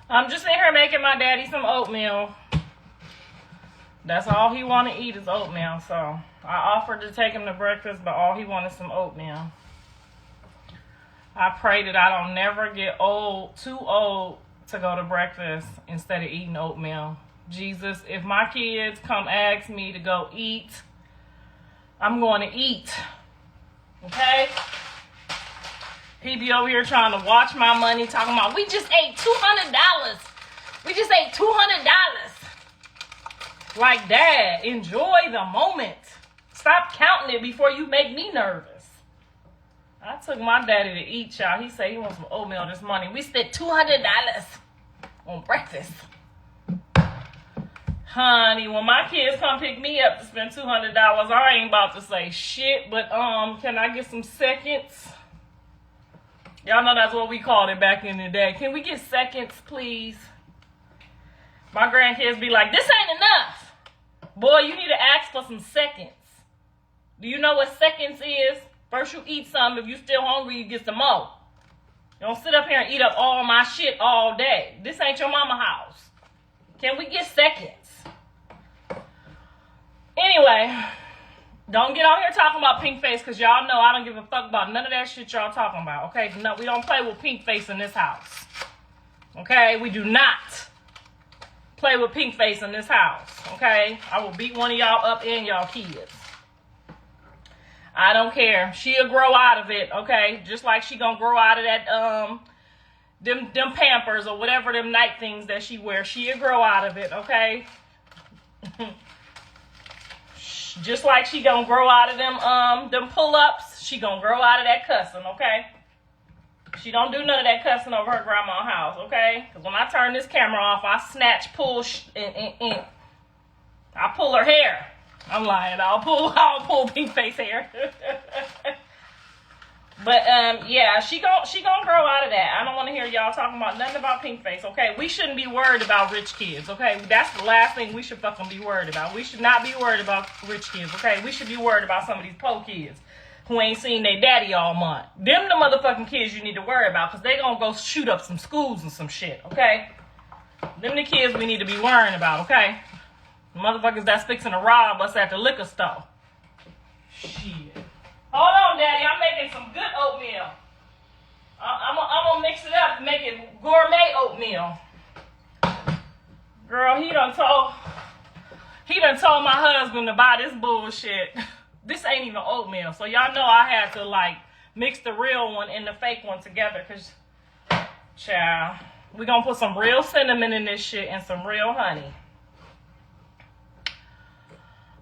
I'm just in here making my daddy some oatmeal. That's all he want to eat is oatmeal. So I offered to take him to breakfast, but all he wanted some oatmeal. I pray that I don't never get too old to go to breakfast instead of eating oatmeal. Jesus, if my kids come ask me to go eat, I'm going to eat. Okay? He be over here trying to watch my money, talking about, we just ate $200. We just ate $200. Like, Dad, enjoy the moment. Stop counting it before you make me nervous. I took my daddy to eat, y'all. He said he wants some oatmeal this morning. We spent $200 on breakfast. Honey, when my kids come pick me up to spend $200, I ain't about to say shit, but can I get some seconds? Y'all know that's what we called it back in the day. Can we get seconds, please? My grandkids be like, this ain't enough. Boy, you need to ask for some seconds. Do you know what seconds is? First you eat some. If you still hungry, you get some more. Don't sit up here and eat up all my shit all day. This ain't your mama house. Can we get seconds? Anyway, don't get on here talking about Pinkface, because y'all know I don't give a fuck about none of that shit y'all talking about, okay? No, we don't play with Pinkface in this house. Okay? We do not play with Pinkface in this house, okay? I will beat one of y'all up and y'all kids. I don't care. She'll grow out of it, okay? Just like she gonna grow out of that, them Pampers or whatever them night things that she wears. She'll grow out of it, okay? Just like she gonna grow out of them pull-ups, she gonna grow out of that cussing, okay? She don't do none of that cussing over her grandma's house, okay? Because when I turn this camera off, I snatch, pull, I pull her hair. I'm lying. I'll pull Pinkface hair. But yeah, she gonna grow out of that. I don't want to hear y'all talking about nothing about Pinkface, okay? We shouldn't be worried about rich kids, okay? That's the last thing we should fucking be worried about. We should not be worried about rich kids, okay? We should be worried about some of these poor kids who ain't seen their daddy all month. Them the motherfucking kids you need to worry about, because they gonna go shoot up some schools and some shit, okay? Them the kids we need to be worrying about, okay? The motherfuckers that's fixing to rob us at the liquor store. Shit. Hold on, Daddy. I'm making some good oatmeal. I'm gonna mix it up and make it gourmet oatmeal. Girl, he done told my husband to buy this bullshit. This ain't even oatmeal. So y'all know I had to like mix the real one and the fake one together, because, child, we gonna put some real cinnamon in this shit and some real honey.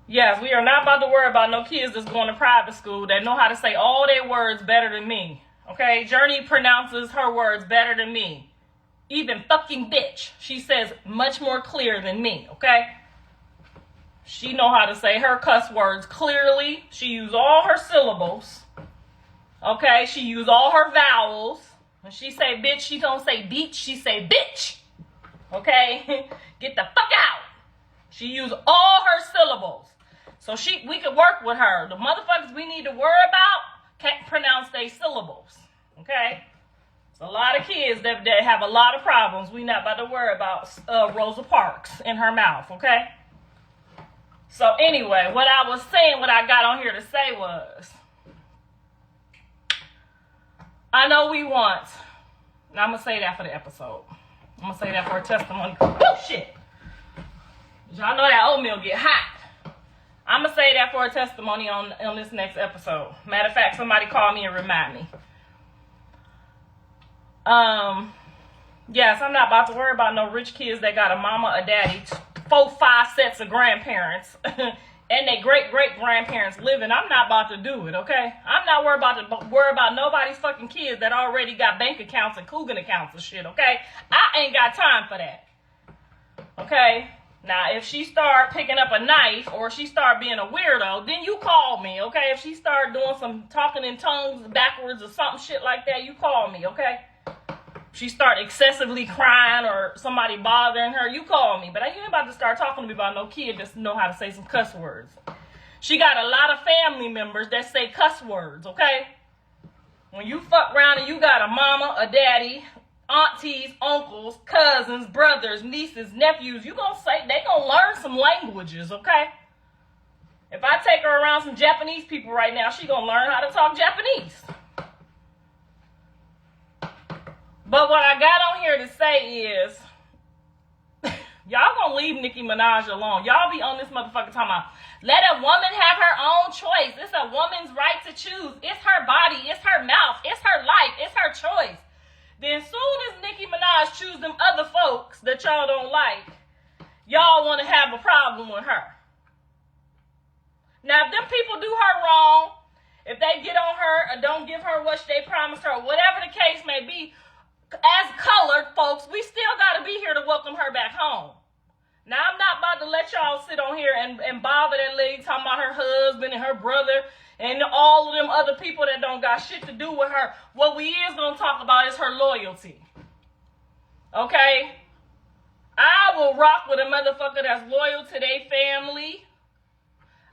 Yes, we are not about to worry about no kids that's going to private school that know how to say all their words better than me. Okay? Journey pronounces her words better than me. Even fucking bitch. She says much more clear than me. Okay? She know how to say her cuss words clearly. She use all her syllables. Okay? She use all her vowels. When she say bitch, she don't say beach. She say bitch. Okay? Get the fuck out. She use all her syllables. So we could work with her. The motherfuckers we need to worry about can't pronounce their syllables. Okay? It's a lot of kids that have a lot of problems. We not about to worry about Rosa Parks in her mouth. Okay? So anyway, what I was saying, what I got on here to say was, I know we want, and I'm going to say that for the episode. I'm going to say that for a testimony. Oh, shit. Y'all know that oatmeal get hot. I'm going to say that for a testimony on this next episode. Matter of fact, somebody call me and remind me. Yes, I'm not about to worry about no rich kids that got a mama, a daddy, 4-5 sets of grandparents, and their great-great-grandparents living. I'm not about to do it, okay? I'm not worried about nobody's fucking kids that already got bank accounts and Coogan accounts and shit, okay? I ain't got time for that, okay? Now, if she start picking up a knife or she start being a weirdo, then you call me, okay? If she start doing some talking in tongues backwards or something shit like that, you call me, okay? If she start excessively crying or somebody bothering her, you call me. But I ain't about to start talking to me about no kid that know how to say some cuss words. She got a lot of family members that say cuss words, okay? When you fuck around and you got a mama, a daddy, aunties, uncles, cousins, brothers, nieces, nephews. You gonna say they gonna learn some languages, okay? If I take her around some Japanese people right now, she gonna learn how to talk Japanese. But what I got on here to say is, y'all gonna leave Nicki Minaj alone. Y'all be on this motherfucker talking about, let a woman have her own choice. It's a woman's right to choose. It's her body. It's her mouth. It's her life. It's her choice. Then soon as Nicki Minaj choose them other folks that y'all don't like, y'all want to have a problem with her. Now, if them people do her wrong, if they get on her or don't give her what they promised her, whatever the case may be, as colored folks, we still got to be here to welcome her back home. Now, I'm not about to let y'all sit on here and bother that lady talking about her husband and her brother and all of them other people that don't got shit to do with her. What we is going to talk about is her loyalty. Okay? I will rock with a motherfucker that's loyal to their family.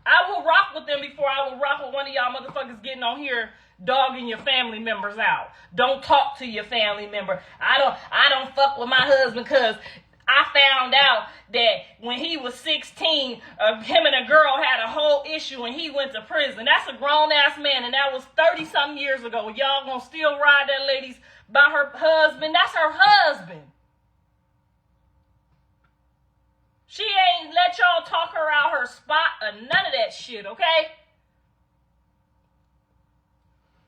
I will rock with them before I will rock with one of y'all motherfuckers getting on here dogging your family members out. Don't talk to your family member. I don't fuck with my husband because I found out that when he was 16, him and a girl had a whole issue and he went to prison. That's a grown-ass man, and that was 30-something years ago. Y'all gonna still ride that lady's by her husband? That's her husband. She ain't let y'all talk her out her spot or none of that shit, okay?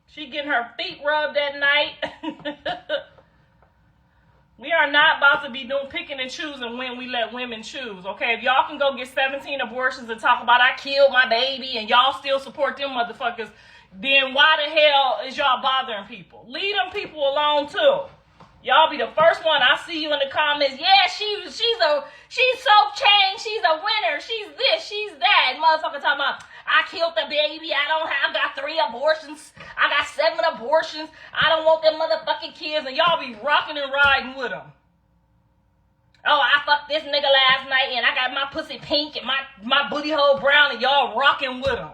She getting her feet rubbed at night. We are not about to be doing picking and choosing when we let women choose, okay? If y'all can go get 17 abortions and talk about I killed my baby and y'all still support them motherfuckers, then why the hell is y'all bothering people? Leave them people alone too. Y'all be the first one. I see you in the comments. Yeah, she's so changed. She's a winner. She's this. She's that. Motherfucker talking about I killed the baby. I got 3 abortions. I got 7 abortions. I don't want them motherfucking kids. And y'all be rocking and riding with them. Oh, I fucked this nigga last night and I got my pussy pink and my booty hole brown and y'all rocking with them.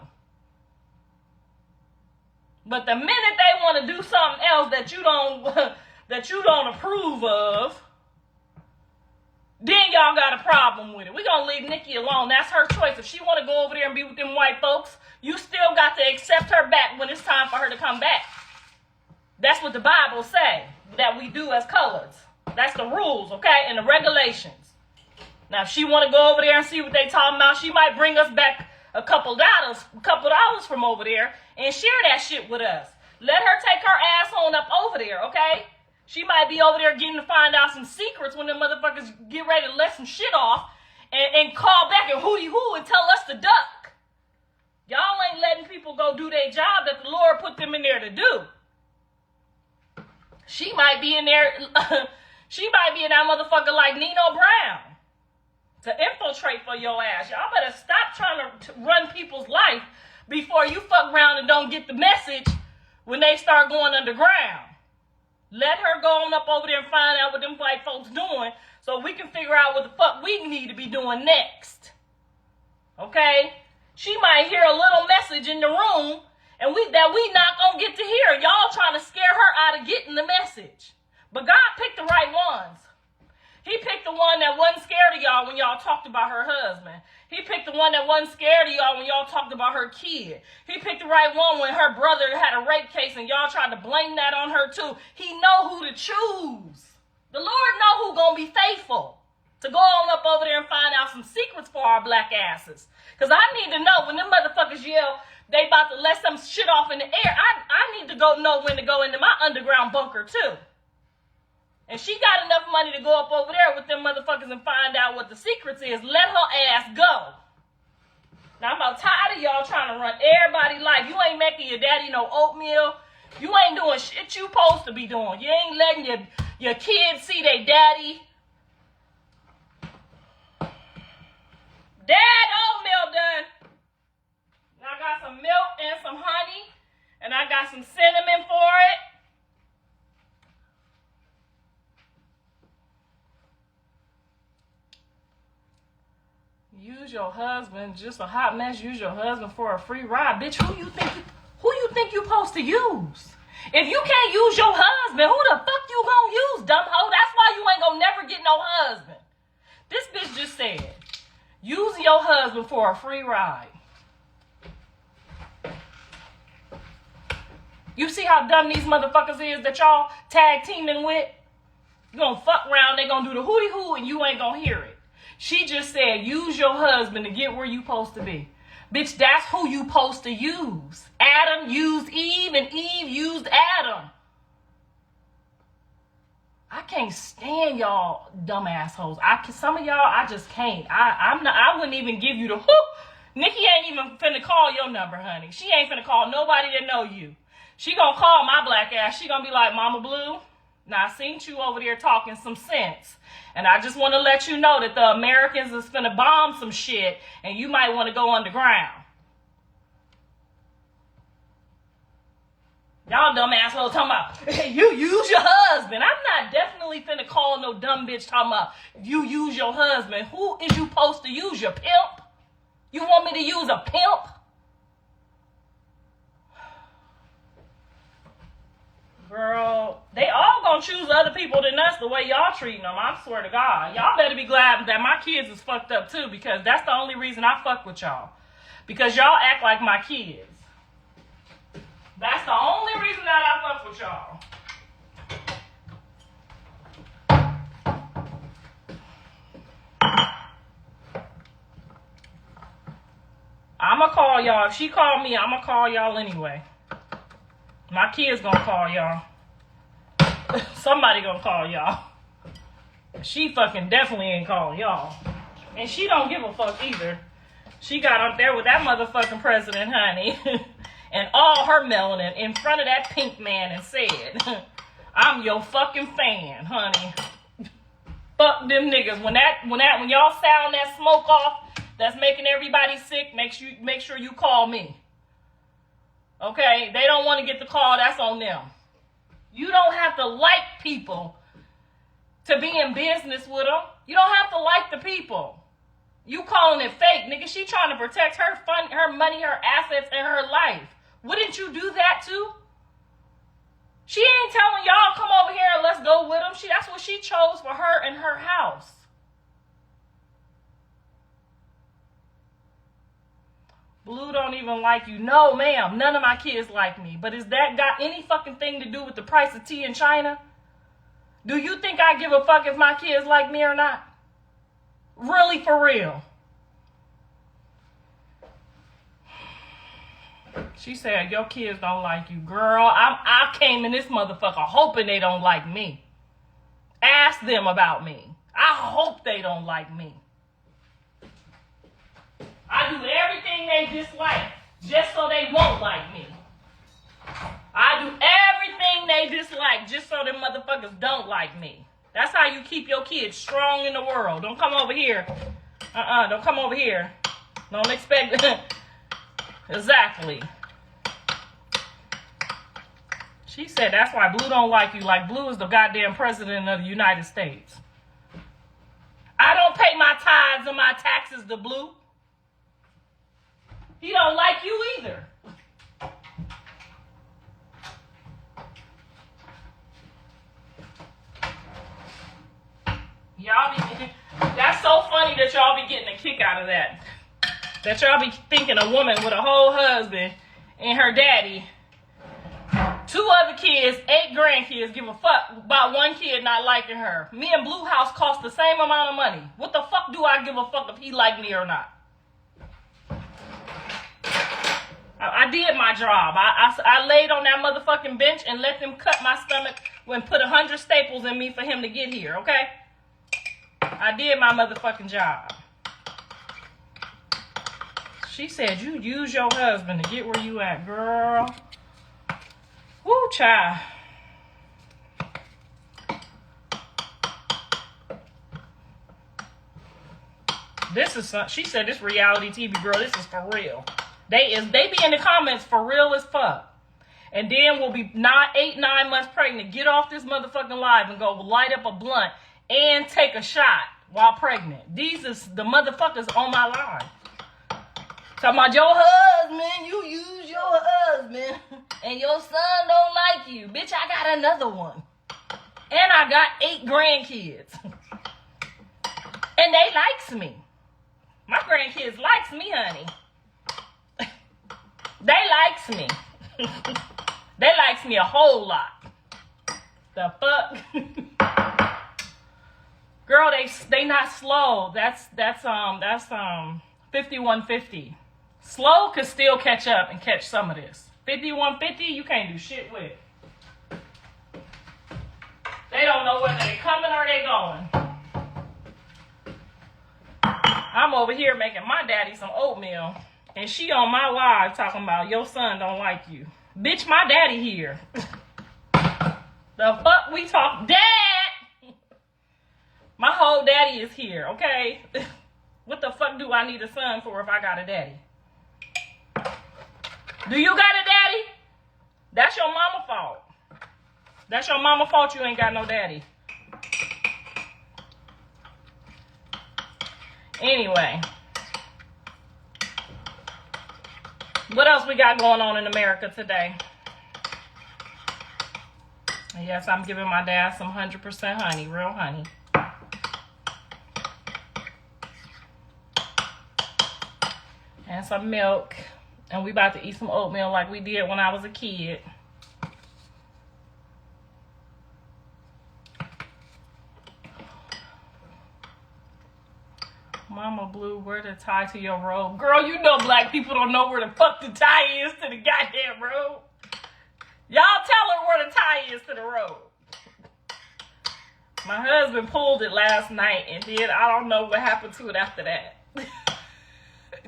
But the minute they want to do something else that you don't approve of, then y'all got a problem with it. We're going to leave Nicki alone. That's her choice. If she want to go over there and be with them white folks, you still got to accept her back when it's time for her to come back. That's what the Bible say that we do as coloreds. That's the rules, okay, and the regulations. Now, if she want to go over there and see what they talking about, she might bring us back a couple dollars from over there and share that shit with us. Let her take her ass on up over there, okay? She might be over there getting to find out some secrets when them motherfuckers get ready to let some shit off and call back and hooty hoo and tell us to duck. Y'all ain't letting people go do their job that the Lord put them in there to do. She might be in there, she might be in that motherfucker like Nino Brown to infiltrate for your ass. Y'all better stop trying to run people's life before you fuck around and don't get the message when they start going underground. Let her go on up over there and find out what them white folks doing so we can figure out what the fuck we need to be doing next. Okay? She might hear a little message in the room and that we not gonna get to hear. Y'all trying to scare her out of getting the message. But God picked the right ones. He picked the one that wasn't scared of y'all when y'all talked about her husband. He picked the one that wasn't scared of y'all when y'all talked about her kid. He picked the right one when her brother had a rape case and y'all tried to blame that on her too. He know who to choose. The Lord know who gonna be faithful to go on up over there and find out some secrets for our black asses. Because I need to know when them motherfuckers yell they about to let some shit off in the air. I need to go know when to go into my underground bunker too. And she got enough money to go up over there with them motherfuckers and find out what the secrets is. Let her ass go. Now, I'm about tired of y'all trying to run everybody's life. You ain't making your daddy no oatmeal. You ain't doing shit you supposed to be doing. You ain't letting your kids see their daddy. Dad, oatmeal done. Now, I got some milk and some honey. And I got some cinnamon for it. Use your husband, just a hot mess. Use your husband for a free ride, bitch. Who you think you supposed to use? If you can't use your husband, who the fuck you gonna use, dumb hoe? That's why you ain't gonna never get no husband. This bitch just said, use your husband for a free ride. You see how dumb these motherfuckers is that y'all tag teaming with? You gonna fuck around, they gonna do the hootie hoo, and you ain't gonna hear it. She just said, use your husband to get where you supposed to be. Bitch, that's who you supposed to use. Adam used Eve, and Eve used Adam. I can't stand y'all dumb assholes. Some of y'all, I just can't. I wouldn't even give you the whoop. Nikki ain't even finna call your number, honey. She ain't finna call nobody that know you. She gonna call my black ass. She gonna be like, Mama Blue, now I seen you over there talking some sense. And I just want to let you know that the Americans is finna bomb some shit, and you might want to go underground. Y'all dumb assholes talking about, hey, you use your husband. I'm not definitely finna call no dumb bitch talking about, you use your husband. Who is you supposed to use, your pimp? You want me to use a pimp? Girl, they all gonna choose other people than us the way y'all treating them. I swear to God. Y'all better be glad that my kids is fucked up too, because that's the only reason I fuck with y'all. Because y'all act like my kids. That's the only reason that I fuck with y'all. I'ma call y'all. If she call me, I'ma call y'all anyway. My kids gonna call y'all. Somebody gonna call y'all. She fucking definitely ain't calling y'all. And she don't give a fuck either. She got up there with that motherfucking president, honey. And all her melanin in front of that pink man and said, I'm your fucking fan, honey. Fuck them niggas. When y'all sound that smoke off that's making everybody sick, make sure you call me. Okay? They don't want to get the call, that's on them. You don't have to like people to be in business with them. You don't have to like the people. You calling it fake, nigga. She trying to protect her money, her assets, and her life. Wouldn't you do that too? She ain't telling y'all come over here and let's go with them. That's what she chose for her and her house. Blue don't even like you. No, ma'am. None of my kids like me. But is that got any fucking thing to do with the price of tea in China? Do you think I give a fuck if my kids like me or not? Really, for real. She said, your kids don't like you. Girl, I came in this motherfucker hoping they don't like me. Ask them about me. I hope they don't like me. I do everything they dislike just so they won't like me. I do everything they dislike just so them motherfuckers don't like me. That's how you keep your kids strong in the world. Don't come over here. Don't come over here. Don't expect... Exactly. She said that's why Blue don't like you. Like Blue is the goddamn president of the United States. I don't pay my tithes and my taxes to Blue. He don't like you either. Y'all be, that's so funny that y'all be getting a kick out of that. That y'all be thinking a woman with a whole husband and her daddy, 2 other kids, 8 grandkids, give a fuck about one kid not liking her. Me and Blue House cost the same amount of money. What the fuck do I give a fuck if he like me or not? I did my job. I laid on that motherfucking bench and let them cut my stomach and put 100 staples in me for him to get here, okay? I did my motherfucking job. She said, you use your husband to get where you at, girl. Woo, child. This is, she said, this reality TV, girl, this is for real. They be in the comments for real as fuck. And then we'll be 8, 9 months pregnant. Get off this motherfucking live and go light up a blunt and take a shot while pregnant. These is the motherfuckers on my live. Talking about your husband, you use your husband. husband and your son don't like you. Bitch, I got another one. And I got 8 grandkids. And they likes me. My grandkids likes me, honey. They likes me. They likes me a whole lot. The fuck? Girl, they not slow. That's 5150. Slow could still catch up and catch some of this. 5150, you can't do shit with. They don't know whether they coming or they going. I'm over here making my daddy some oatmeal, and she on my live talking about your son don't like you. Bitch, my daddy here. The fuck we talk? Dad! My whole daddy is here, okay? What the fuck do I need a son for if I got a daddy? Do you got a daddy? That's your mama fault. That's your mama fault you ain't got no daddy. Anyway. What else we got going on in America today? Yes, I'm giving my dad some 100% honey, real honey. And some milk. And we about to eat some oatmeal like we did when I was a kid. Mama Blue, where the tie to your robe? Girl, you know black people don't know where the fuck the tie is to the goddamn robe. Y'all tell her where the tie is to the robe. My husband pulled it last night and then I don't know what happened to it after that.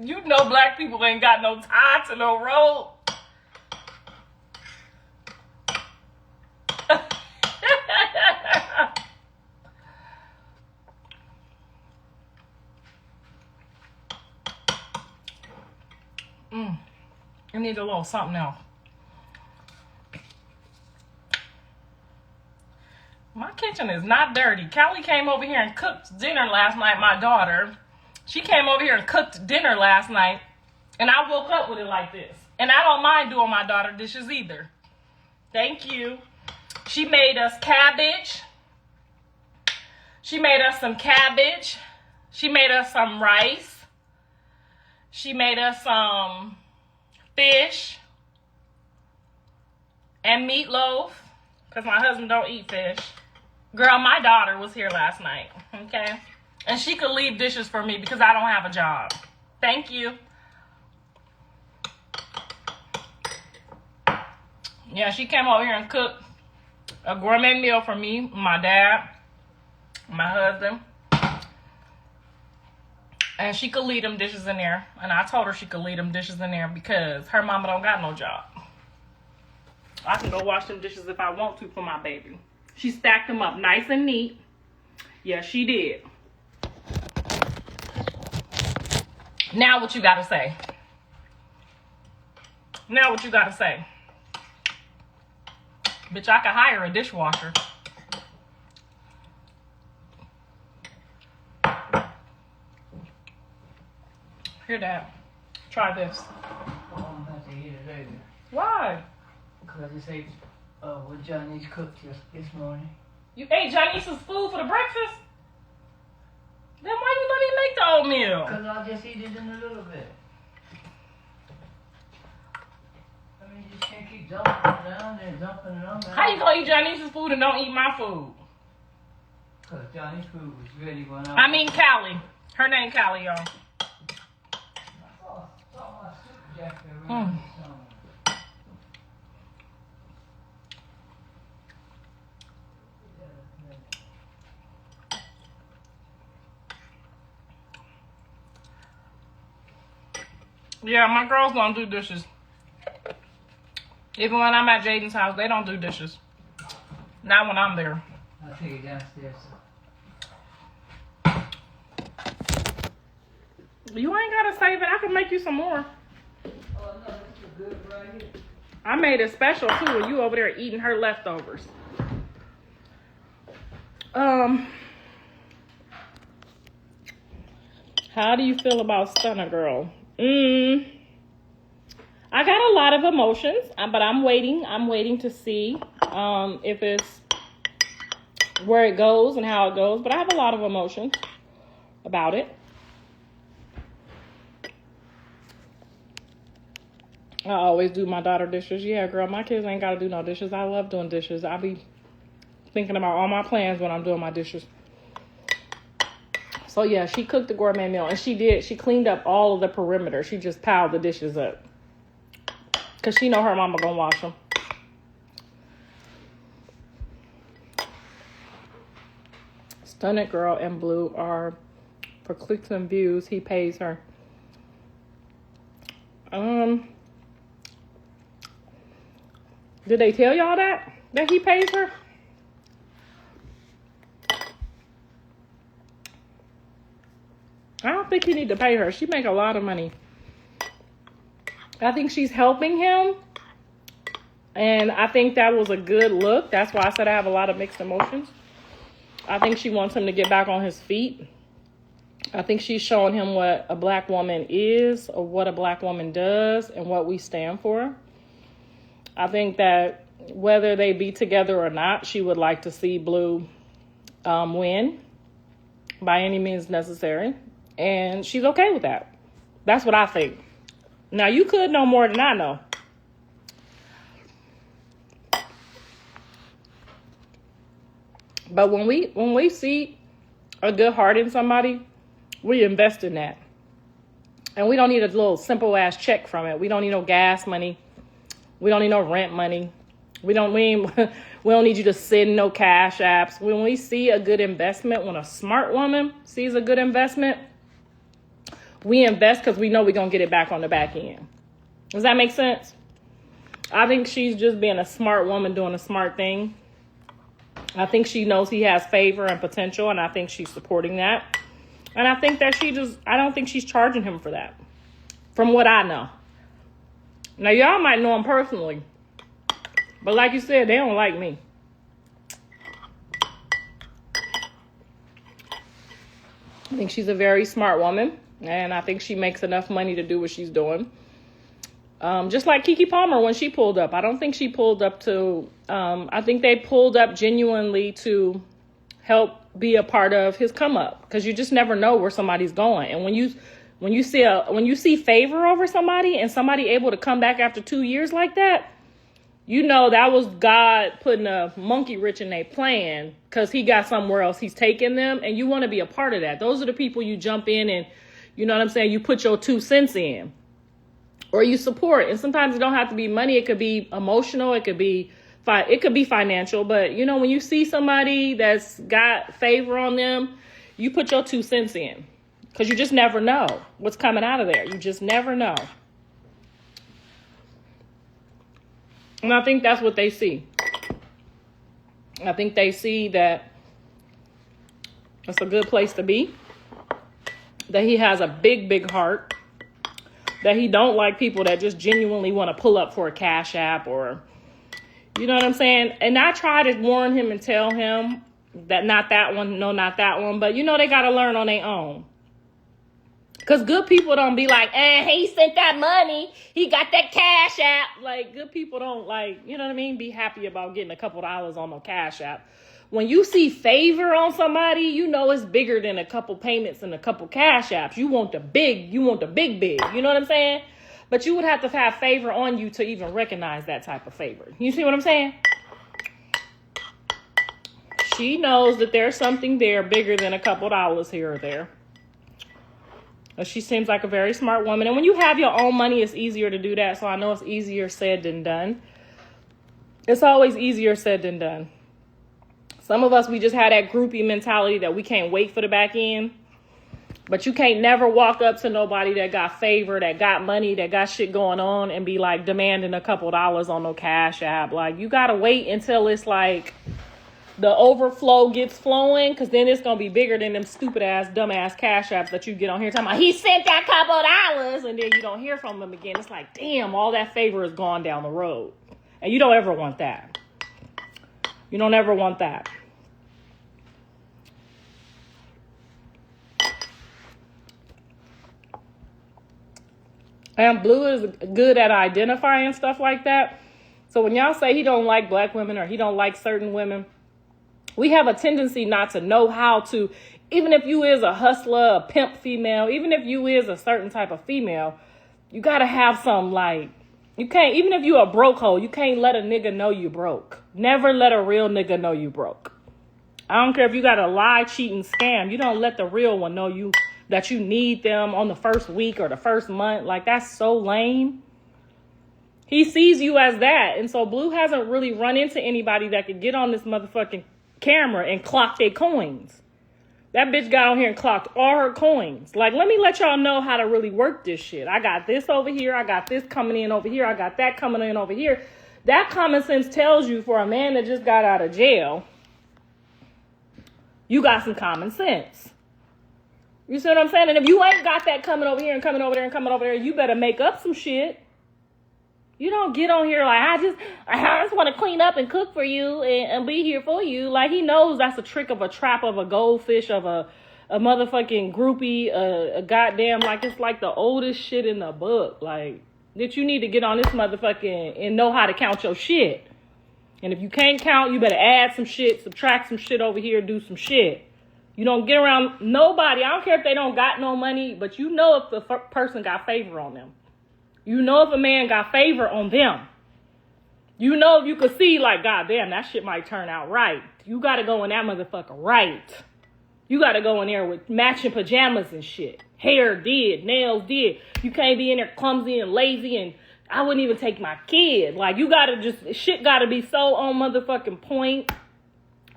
You know black people ain't got no tie to no robe. I need a little something else. My kitchen is not dirty. Callie came over here and cooked dinner last night, my daughter. She came over here and cooked dinner last night, and I woke up with it like this. And I don't mind doing my daughter dishes either. Thank you. She made us cabbage. She made us some cabbage. She made us some rice. She made us some fish and meatloaf, because my husband don't eat fish. Girl, my daughter was here last night, okay? And she could leave dishes for me because I don't have a job. Thank you. Yeah, she came over here and cooked a gourmet meal for me, my dad, my husband. And she could leave them dishes in there. And I told her she could leave them dishes in there because her mama don't got no job. I can go wash them dishes if I want to for my baby. She stacked them up nice and neat. Yeah, she did. Now what you gotta say? Now what you gotta say? Bitch, I could hire a dishwasher. Hear that? Try this. Well, I'm about to eat it later. Why? Because it's ate what Johnny's cooked this morning. You ate Johnny's food for the breakfast? Then why you let him make the oatmeal? Because I'll just eat it in a little bit. I mean, you just can't keep dumping it down there, dumping it on there. How you gonna eat Johnny's food and don't eat my food? Because Johnny's food was ready when I mean Callie. Her name Callie, y'all. I saw my soup jacket around somewhere. Yeah, my girls don't do dishes. Even when I'm at Jaden's house, they don't do dishes. Not when I'm there. I'll take it downstairs. You ain't gotta save it. I can make you some more. Oh, no, this is good right here. I made it special too, and you over there eating her leftovers. How do you feel about Stunner Girl? I I got a lot of emotions, but I'm waiting. I'm waiting to see if it's where it goes and how it goes. But I have a lot of emotions about it. I always do my daughter dishes. Yeah, girl, my kids ain't got to do no dishes. I love doing dishes. I be thinking about all my plans when I'm doing my dishes. So, yeah, she cooked the gourmet meal. And she did. She cleaned up all of the perimeter. She just piled the dishes up. Because she know her mama going to wash them. Stunning Girl and Blue are for clicks and views. He pays her. Did they tell y'all that he pays her? I don't think he need to pay her. She make a lot of money. I think she's helping him. And I think that was a good look. That's why I said I have a lot of mixed emotions. I think she wants him to get back on his feet. I think she's showing him what a black woman is, or what a black woman does, and what we stand for. I think that whether they be together or not, she would like to see Blue win by any means necessary. And she's okay with that. That's what I think. Now, you could know more than I know. But when we see a good heart in somebody, we invest in that. And we don't need a little simple ass check from it. We don't need no gas money. We don't need no rent money. We don't need you to send no cash apps. When we see a good investment, when a smart woman sees a good investment, we invest because we know we're going to get it back on the back end. Does that make sense? I think she's just being a smart woman doing a smart thing. I think she knows he has favor and potential, and I think she's supporting that. And I think that I don't think she's charging him for that, from what I know. Now, y'all might know him personally, but like you said, they don't like me. I think she's a very smart woman, and I think she makes enough money to do what she's doing. Just like Keke Palmer when she pulled up. I don't think she pulled up to, I think they pulled up genuinely to help be a part of his come up, because you just never know where somebody's going. And when you see favor over somebody and somebody able to come back after 2 years like that, you know that was God putting a monkey wrench in their plan, because he got somewhere else he's taking them, and you want to be a part of that. Those are the people you jump in and, you know what I'm saying, you put your 2 cents in. Or you support. And sometimes it don't have to be money. It could be emotional. It could be financial. But, you know, when you see somebody that's got favor on them, you put your 2 cents in. Because you just never know what's coming out of there. You just never know. And I think that's what they see. I think they see that it's a good place to be. That he has a big, big heart. That he don't like people that just genuinely want to pull up for a cash app, or, you know what I'm saying? And I try to warn him and tell him that not that one, no, not that one. But, you know, they got to learn on their own. Because good people don't be like, he sent that money. He got that cash app. Like, good people don't, like, you know what I mean? Be happy about getting a couple dollars on no cash app. When you see favor on somebody, you know it's bigger than a couple payments and a couple cash apps. You want the big. You know what I'm saying? But you would have to have favor on you to even recognize that type of favor. You see what I'm saying? She knows that there's something there bigger than a couple dollars here or there. She seems like a very smart woman. And when you have your own money, it's easier to do that. So I know it's easier said than done. It's always easier said than done. Some of us, we just had that groupie mentality that we can't wait for the back end. But you can't never walk up to nobody that got favor, that got money, that got shit going on, and be like demanding a couple dollars on no cash app. Like, you got to wait until it's like the overflow gets flowing, because then it's going to be bigger than them stupid ass, dumb ass cash apps that you get on here talking about, he sent that couple dollars, and then you don't hear from them again. It's like, damn, all that favor is gone down the road. And you don't ever want that. You don't ever want that. And Blue is good at identifying stuff like that. So when y'all say he don't like black women or he don't like certain women, we have a tendency not to know how to, even if you is a hustler, a pimp female, even if you is a certain type of female, you got to have some, like, you can't, even if you a broke hoe, you can't let a nigga know you broke. Never let a real nigga know you broke. I don't care if you got a lie, cheat, and scam. You don't let the real one know you that you need them on the first week or the first month. Like, that's so lame. He sees you as that. And so Blue hasn't really run into anybody that could get on this motherfucking camera and clock their coins. That bitch got on here and clocked all her coins. Like, let me let y'all know how to really work this shit. I got this over here. I got this coming in over here. I got that coming in over here. That common sense tells you, for a man that just got out of jail, you got some common sense. You see what I'm saying? And if you ain't got that coming over here and coming over there and coming over there, you better make up some shit. You don't get on here like, I just want to clean up and cook for you and be here for you. Like, he knows that's a trick of a trap of a goldfish, of a motherfucking groupie, a goddamn, like, it's like the oldest shit in the book. Like, that you need to get on this motherfucking and know how to count your shit. And if you can't count, you better add some shit, subtract some shit over here, do some shit. You don't get around nobody. I don't care if they don't got no money, but you know if the person got favor on them. You know if a man got favor on them. You know if you could see, like, goddamn, that shit might turn out right. You got to go in that motherfucker right. You got to go in there with matching pajamas and shit. Hair did, nails did. You can't be in there clumsy and lazy, and I wouldn't even take my kid. Like, you got to just, shit got to be so on motherfucking point.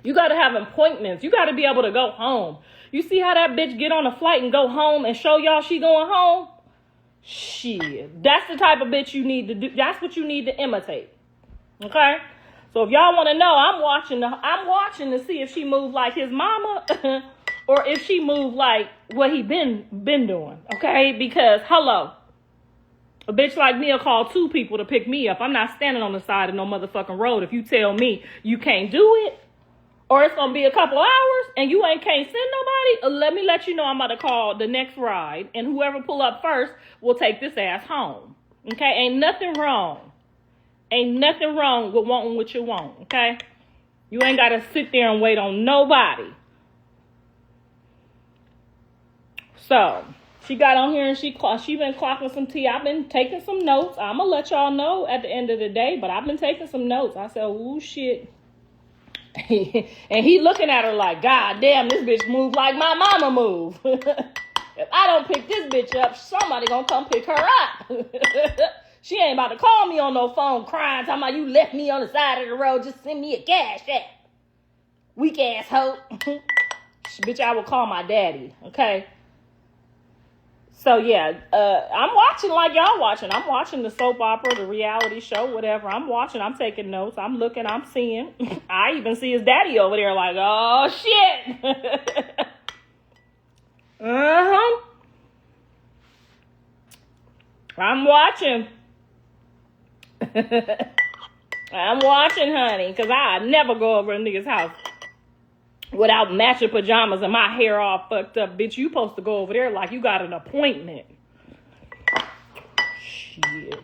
You got to have appointments. You got to be able to go home. You see how that bitch get on a flight and go home and show y'all she going home? Shit. That's the type of bitch you need to do. That's what you need to imitate. Okay? So if y'all want to know, I'm watching to see if she moved like his mama or if she moved like what he been doing. Okay? Because, hello. A bitch like me will call 2 people to pick me up. I'm not standing on the side of no motherfucking road if you tell me you can't do it. Or it's going to be a couple hours and you can't send nobody. Let me let you know I'm about to call the next ride. And whoever pull up first will take this ass home. Okay? Ain't nothing wrong. Ain't nothing wrong with wanting what you want. Okay? You ain't got to sit there and wait on nobody. So, she got on here and she been clocking some tea. I've been taking some notes. I'm going to let y'all know at the end of the day. But I've been taking some notes. I said, ooh, shit. And he looking at her like, God damn, this bitch move like my mama move. If I don't pick this bitch up, somebody gonna come pick her up. She ain't about to call me on no phone crying, talking about you left me on the side of the road, just send me a cash app. Weak ass hoe. Bitch, I will call my daddy, okay? So, yeah, I'm watching like y'all watching. I'm watching the soap opera, the reality show, whatever. I'm watching. I'm taking notes. I'm looking. I'm seeing. I even see his daddy over there like, oh, shit. Uh-huh. I'm watching. I'm watching, honey, because I never go over a nigga's house without matching pajamas and my hair all fucked up. Bitch, you supposed to go over there like you got an appointment. Shit.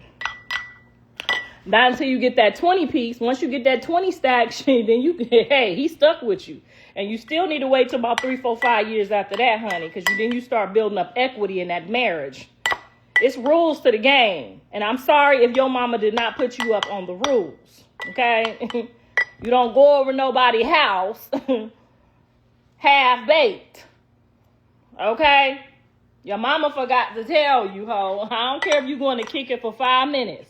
Not until you get that 20 piece. Once you get that 20 stack, shit, then you, hey, he stuck with you. And you still need to wait till about 3, 4, 5 years after that, honey, because then you start building up equity in that marriage. It's rules to the game. And I'm sorry if your mama did not put you up on the rules, okay? You don't go over nobody's house half-baked, okay? Your mama forgot to tell you, ho. I don't care if you're going to kick it for 5 minutes.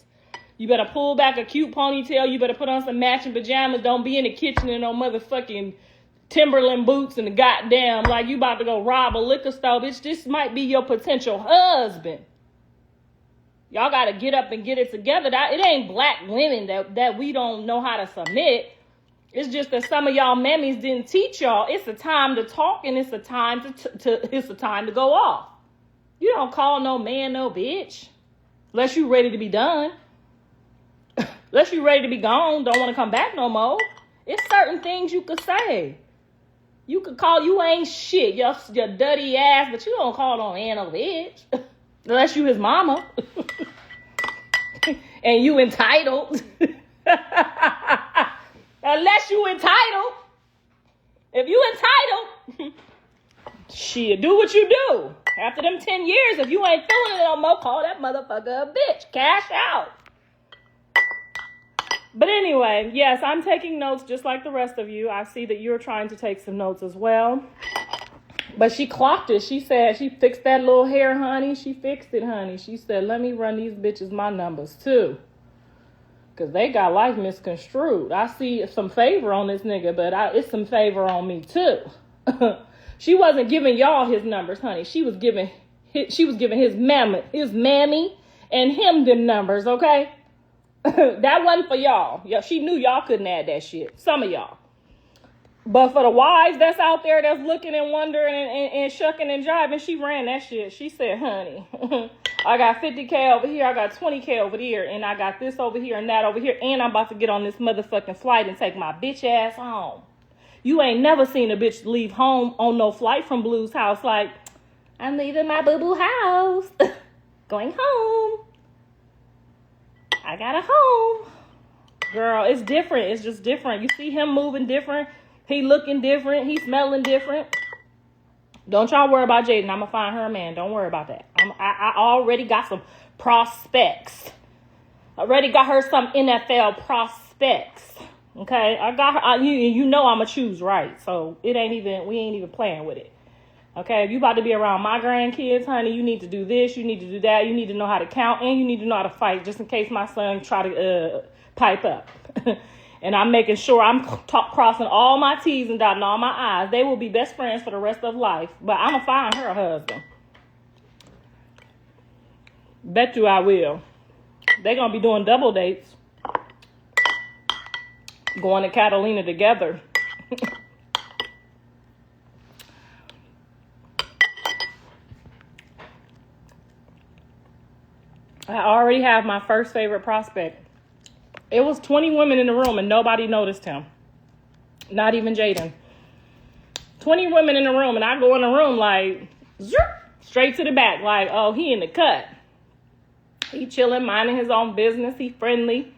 You better pull back a cute ponytail. You better put on some matching pajamas. Don't be in the kitchen in no motherfucking Timberland boots and the goddamn, like you about to go rob a liquor store. Bitch, this might be your potential husband. Y'all got to get up and get it together. It ain't black women that we don't know how to submit. It's just that some of y'all mammies didn't teach y'all. It's a time to talk and it's a time it's a time to go off. You don't call no man no bitch unless you ready to be done. Unless you ready to be gone, don't want to come back no more. It's certain things you could say. You could call, you ain't shit, your dirty ass, but you don't call no man no bitch. Unless you his mama. And you entitled. Unless you entitled. If you entitled, shit, do what you do. After them 10 years, if you ain't feeling it no more, call that motherfucker a bitch. Cash out. But anyway, yes, I'm taking notes just like the rest of you. I see that you're trying to take some notes as well. But she clocked it. She said she fixed that little hair, honey. She fixed it, honey. She said, let me run these bitches my numbers too. Because they got life misconstrued. I see some favor on this nigga, but it's some favor on me too. She wasn't giving y'all his numbers, honey. She was giving his mammy and him them numbers, okay? That wasn't for y'all. Yeah, she knew y'all couldn't add that shit. Some of y'all. But for the wives that's out there that's looking and wondering and shucking and jiving, she ran that shit. She said, honey, I got 50K over here, I got 20K over there, and I got this over here and that over here, and I'm about to get on this motherfucking flight and take my bitch ass home. You ain't never seen a bitch leave home on no flight from Blue's house like, I'm leaving my boo-boo house, going home. I got a home. Girl, it's different. It's just different. You see him moving different. He looking different. He smelling different. Don't y'all worry about Jaden. I'm going to find her a man. Don't worry about that. I already got some prospects. Already got her some NFL prospects. Okay? I got her. You know I'm going to choose right. So we ain't even playing with it. Okay? If you about to be around my grandkids, honey, you need to do this. You need to do that. You need to know how to count. And you need to know how to fight just in case my son try to pipe up. And I'm making sure I'm crossing all my T's and dotting all my I's. They will be best friends for the rest of life. But I'm going to find her a husband. Bet you I will. They're going to be doing double dates. Going to Catalina together. I already have my first favorite prospect. It was 20 women in the room and nobody noticed him. Not even Jaden. 20 women in the room and I go in the room like, straight to the back. Like, oh, he in the cut. He chilling, minding his own business. He friendly.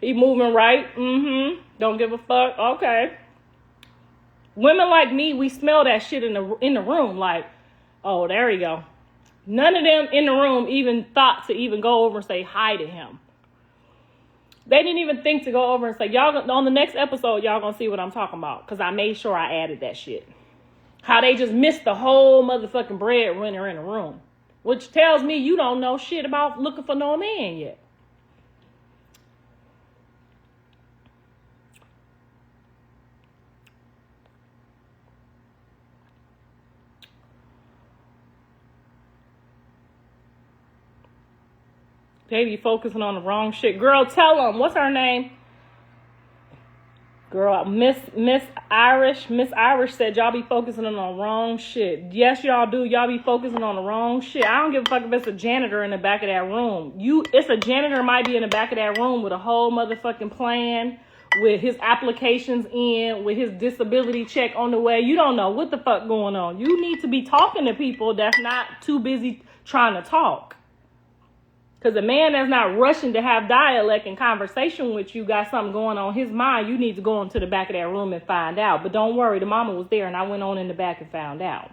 He moving right. Don't give a fuck. Okay. Women like me, we smell that shit in the room. Like, oh, there we go. None of them in the room even thought to even go over and say hi to him. They didn't even think to go over and say, y'all, on the next episode, y'all gonna see what I'm talking about. Because I made sure I added that shit. How they just missed the whole motherfucking breadwinner in the room. Which tells me you don't know shit about looking for no man yet. They be focusing on the wrong shit. Girl, tell them. What's her name? Girl, Miss Irish. Miss Irish said y'all be focusing on the wrong shit. Yes, y'all do. Y'all be focusing on the wrong shit. I don't give a fuck if it's a janitor in the back of that room. It's a janitor might be in the back of that room with a whole motherfucking plan, with his applications in, with his disability check on the way. You don't know what the fuck going on. You need to be talking to people that's not too busy trying to talk. Because a man that's not rushing to have dialect and conversation with you got something going on his mind. You need to go into the back of that room and find out. But don't worry, the mama was there and I went on in the back and found out.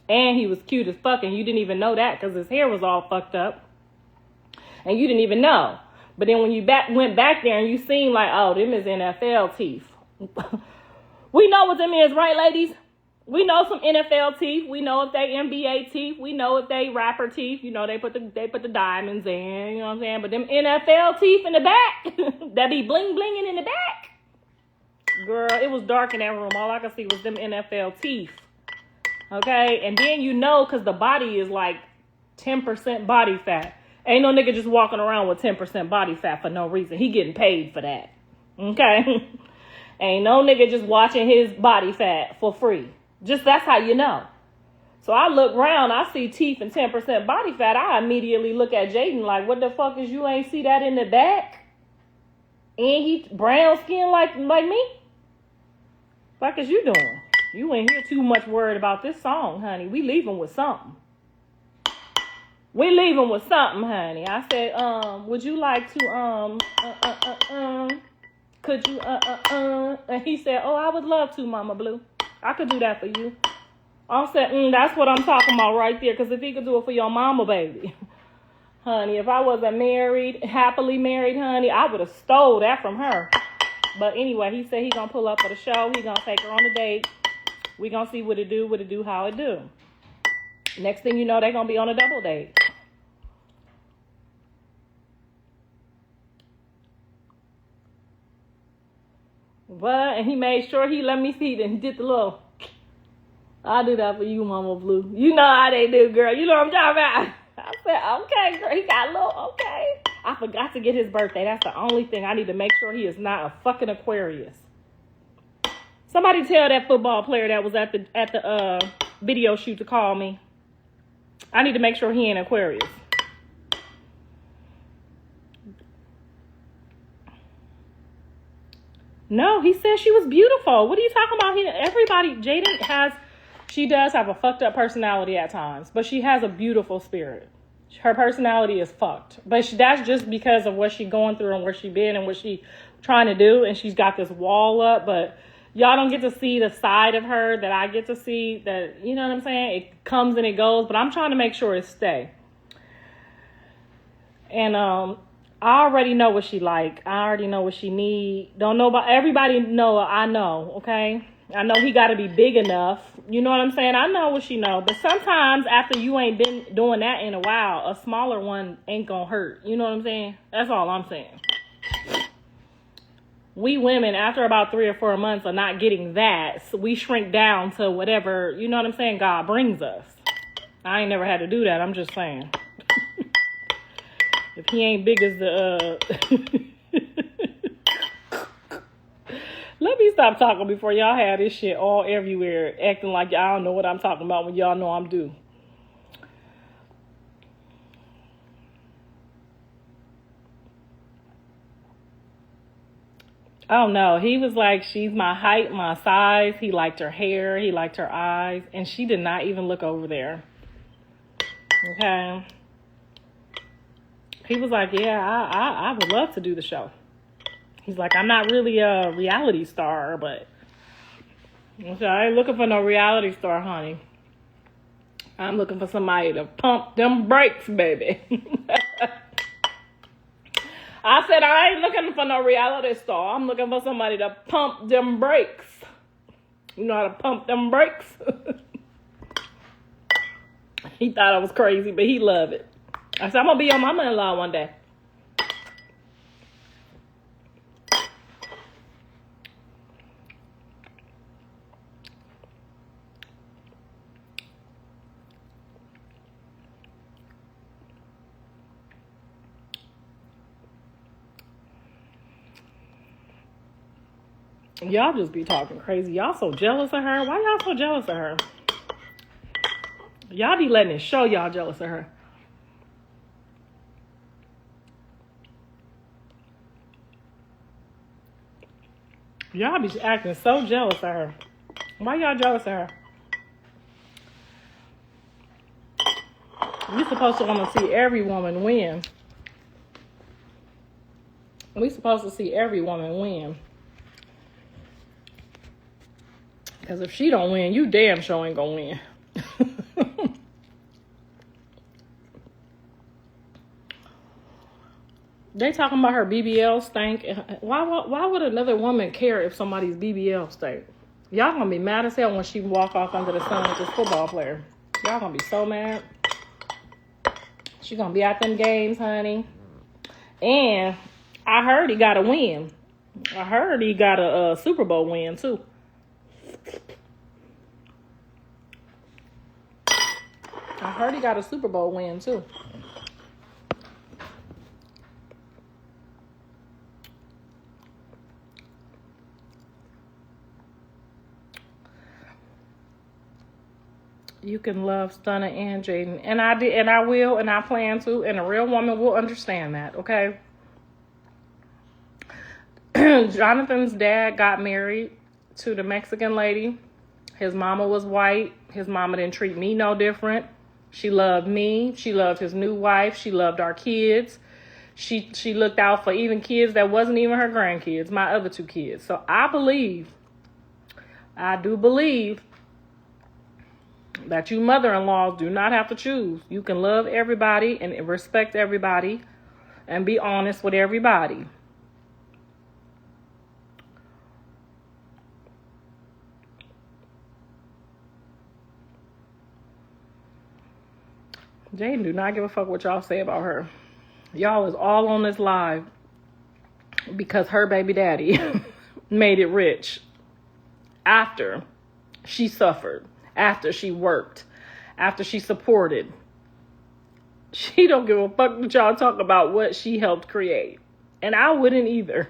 And he was cute as fuck and you didn't even know that because his hair was all fucked up. And you didn't even know. But then when you went back there and you seen like, oh, them is NFL teeth. We know what them is, right, ladies? We know some NFL teeth. We know if they NBA teeth. We know if they rapper teeth. You know, they put the diamonds in. You know what I'm saying? But them NFL teeth in the back, that be bling blinging in the back. Girl, it was dark in that room. All I could see was them NFL teeth. Okay? And then you know, because the body is like 10% body fat. Ain't no nigga just walking around with 10% body fat for no reason. He getting paid for that. Okay? Ain't no nigga just watching his body fat for free. Just that's how you know. So I look around, I see teeth and 10% body fat. I immediately look at Jaden like, what the fuck is you ain't see that in the back? And he brown skin like me? Fuck is you doing? You ain't here too much worried about this song, honey. We leaving with something. We leaving with something, honey. I said, would you like to, could you, and he said, oh, I would love to, Mama Blue. I could do that for you. I said, that's what I'm talking about right there, because if he could do it for your mama, baby. Honey, if I wasn't married, happily married, honey, I would have stole that from her. But anyway, he said he gonna pull up for the show. He gonna take her on a date. We gonna see what it do, how it do. Next thing you know, they gonna be on a double date. What? And he made sure he let me see it and did the little, I'll do that for you, Mama Blue. You know how they do, girl. You know what I'm talking about. I said, okay, girl. He got a little, okay. I forgot to get his birthday. That's the only thing. I need to make sure he is not a fucking Aquarius. Somebody tell that football player that was at the video shoot to call me. I need to make sure he ain't Aquarius. No, he said she was beautiful. What are you talking about? She does have a fucked up personality at times, but she has a beautiful spirit. Her personality is fucked, but that's just because of what she going through and where she been and what she trying to do. And she's got this wall up, but y'all don't get to see the side of her that I get to see. That, you know what I'm saying? It comes and it goes, but I'm trying to make sure it stay. And I already know what she like. I already know what she need. Don't know about everybody. Know I know. Okay. I know he got to be big enough. You know what I'm saying? I know what she know. But sometimes after you ain't been doing that in a while, a smaller one ain't going to hurt. You know what I'm saying? That's all I'm saying. We women, after about 3 or 4 months of not getting that, so we shrink down to whatever, you know what I'm saying, God brings us. I ain't never had to do that. I'm just saying. If he ain't big as the... Let me stop talking before y'all have this shit all everywhere, acting like y'all don't know what I'm talking about when y'all know I'm due. Oh no, he was like, she's my height, my size. He liked her hair, he liked her eyes, and she did not even look over there. Okay. He was like, yeah, I would love to do the show. He's like, I'm not really a reality star, but I ain't looking for no reality star, honey. I'm looking for somebody to pump them brakes, baby. I said, I ain't looking for no reality star. I'm looking for somebody to pump them brakes. You know how to pump them brakes? He thought I was crazy, but he loved it. I said, I'm going to be your mama-in-law one day. Y'all just be talking crazy. Y'all so jealous of her. Why y'all so jealous of her? Y'all be letting it show y'all jealous of her. Y'all be acting so jealous of her. Why y'all jealous of her? We supposed to want to see every woman win. We supposed to see every woman win. Because if she don't win, you damn sure ain't gonna win. They talking about her BBL stank. Why would another woman care if somebody's BBL stank? Y'all gonna be mad as hell when she walk off under the sun with this football player. Y'all gonna be so mad. She gonna be at them games, honey. And I heard he got a win. I heard he got a Super Bowl win too. I heard he got a Super Bowl win too. You can love Stunner and Jaden. And I did, and I will, and I plan to, and a real woman will understand that, okay? Jonathan's dad got married to the Mexican lady. His mama was white. His mama didn't treat me no different. She loved me. She loved his new wife. She loved our kids. She looked out for even kids that wasn't even her grandkids, my other 2 kids. So I do believe that you mother-in-laws do not have to choose. You can love everybody and respect everybody and be honest with everybody. Jaden do not give a fuck what y'all say about her. Y'all is all on this live because her baby daddy made it rich after she suffered, after she worked, after she supported. She don't give a fuck that y'all talk about what she helped create. And I wouldn't either.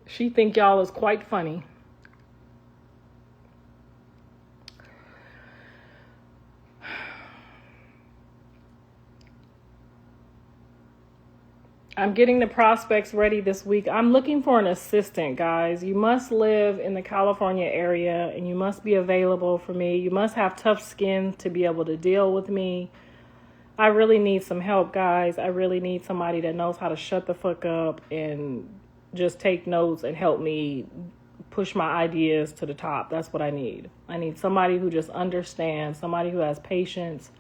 She think y'all is quite funny. I'm getting the prospects ready this week. I'm looking for an assistant, guys. You must live in the California area and you must be available for me. You must have tough skin to be able to deal with me. I really need some help, guys. I really need somebody that knows how to shut the fuck up and just take notes and help me push my ideas to the top. That's what I need. I need somebody who just understands, somebody who has patience,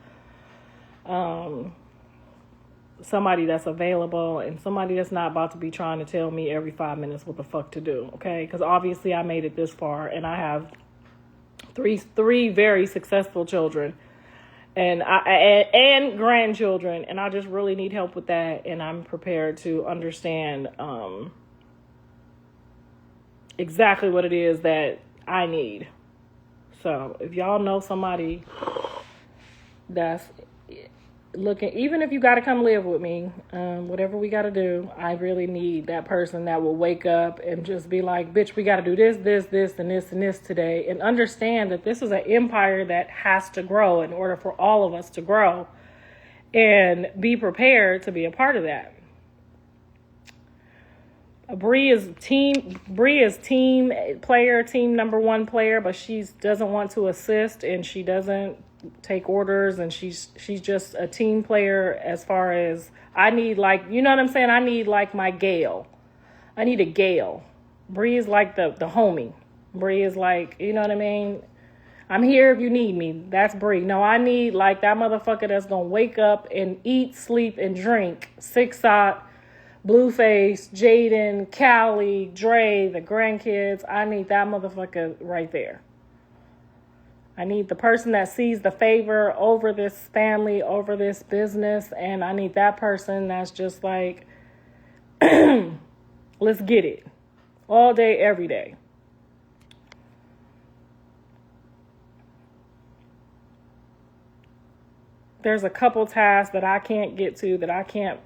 somebody that's available, and somebody that's not about to be trying to tell me every 5 minutes what the fuck to do, okay? Because obviously I made it this far, and I have three very successful children and grandchildren, and I just really need help with that, and I'm prepared to understand exactly what it is that I need. So if y'all know somebody that's looking, even if you got to come live with me, whatever we got to do, I really need that person that will wake up and just be like, bitch, we got to do this, and this today, and understand that this is an empire that has to grow in order for all of us to grow, and be prepared to be a part of that. Bree is team player, team number 1 player, but she doesn't want to assist and she doesn't take orders, and she's just a team player as far as I need, like, you know what I'm saying? I need like my Gail. I need a Gail. Bree is like the homie. Bree is like, you know what I mean? I'm here if you need me. That's Bree. No, I need like that motherfucker that's gonna wake up and eat, sleep, and drink. Six-Shot, Blueface, Jaden, Callie, Dre, the grandkids. I need that motherfucker right there. I need the person that sees the favor over this family, over this business. And I need that person that's just like, let's get it. All day, every day. There's a couple tasks that I can't get to, that I can't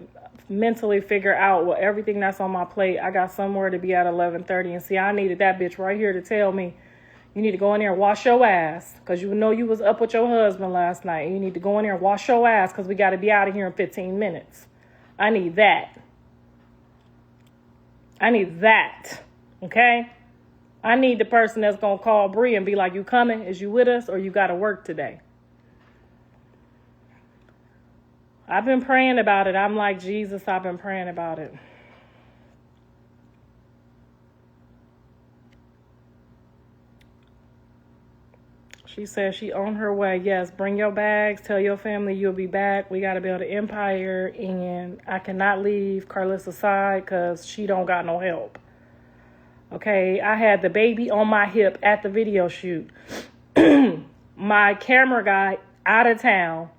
mentally figure out. Well, everything that's on my plate, I got somewhere to be at 11:30. And see, I needed that bitch right here to tell me, you need to go in there and wash your ass, because you know you was up with your husband last night. You need to go in there and wash your ass, because we got to be out of here in 15 minutes. I need that. I need that. Okay? I need the person that's going to call Bree and be like, you coming? Is you with us, or you got to work today? I've been praying about it. I'm like, Jesus, I've been praying about it. She says she on her way. Yes, bring your bags. Tell your family you'll be back. We got to build an empire, and I cannot leave Karlissa's side because she don't got no help. Okay, I had the baby on my hip at the video shoot. My camera guy out of town.